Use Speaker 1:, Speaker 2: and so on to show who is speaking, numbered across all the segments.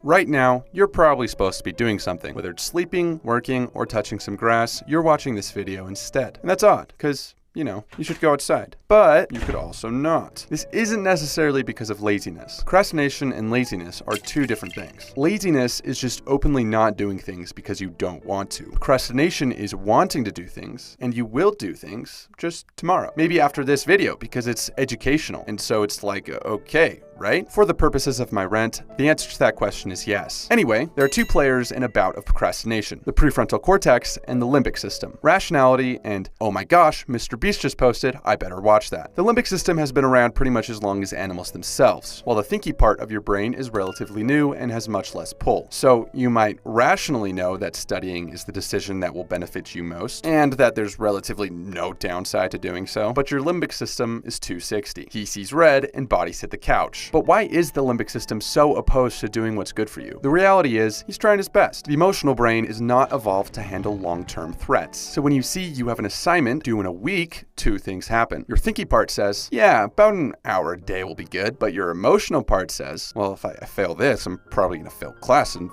Speaker 1: Right now, you're probably supposed to be doing something. Whether it's sleeping, working, or touching some grass, you're watching this video instead. And that's odd, because you should go outside. But you could also not. This isn't necessarily because of laziness. Procrastination and laziness are two different things. Laziness is just openly not doing things because you don't want to. Procrastination is wanting to do things, and you will do things just tomorrow. Maybe after this video, because it's educational. And so it's like, okay, right? For the purposes of my rant, the answer to that question is yes. Anyway, there are two players in a bout of procrastination: the prefrontal cortex and the limbic system. Rationality and, oh my gosh, Mr. Beast just posted, I better watch that. The limbic system has been around pretty much as long as animals themselves, while the thinky part of your brain is relatively new and has much less pull. So you might rationally know that studying is the decision that will benefit you most, and that there's relatively no downside to doing so, but your limbic system is 260. He sees red and bodies hit the couch. But why is the limbic system so opposed to doing what's good for you? The reality is, he's trying his best. The emotional brain is not evolved to handle long-term threats. So when you see you have an assignment due in a week, two things happen. Your thinky part says, yeah, about an hour a day will be good, but your emotional part says, well, if I fail this, I'm probably gonna fail class and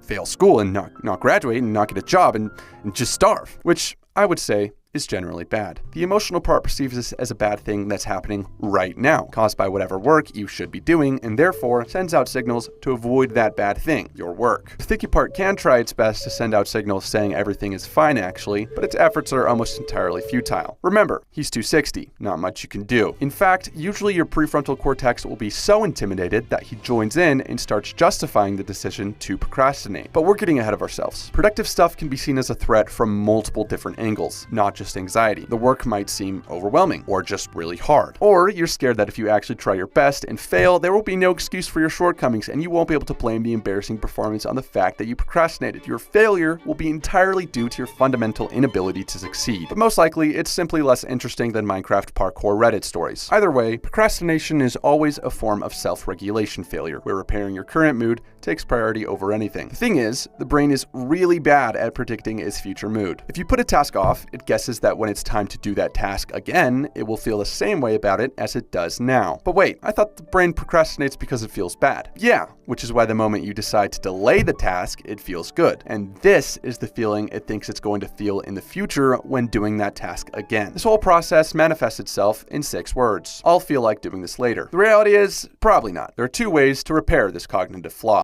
Speaker 1: fail school and not graduate and not get a job and just starve, which I would say is generally bad. The emotional part perceives this as a bad thing that's happening right now, caused by whatever work you should be doing, and therefore sends out signals to avoid that bad thing, your work. The thinky part can try its best to send out signals saying everything is fine actually, but its efforts are almost entirely futile. Remember, he's 260, not much you can do. In fact, usually your prefrontal cortex will be so intimidated that he joins in and starts justifying the decision to procrastinate. But we're getting ahead of ourselves. Productive stuff can be seen as a threat from multiple different angles, not just anxiety. The work might seem overwhelming or just really hard. Or you're scared that if you actually try your best and fail, there will be no excuse for your shortcomings and you won't be able to blame the embarrassing performance on the fact that you procrastinated. Your failure will be entirely due to your fundamental inability to succeed. But most likely, it's simply less interesting than Minecraft parkour Reddit stories. Either way, procrastination is always a form of self-regulation failure, where repairing your current mood takes priority over anything. The thing is, the brain is really bad at predicting its future mood. If you put a task off, it guesses that when it's time to do that task again, it will feel the same way about it as it does now. But wait, I thought the brain procrastinates because it feels bad. Yeah, which is why the moment you decide to delay the task, it feels good. And this is the feeling it thinks it's going to feel in the future when doing that task again. This whole process manifests itself in 6 words. I'll feel like doing this later. The reality is, probably not. There are 2 ways to repair this cognitive flaw.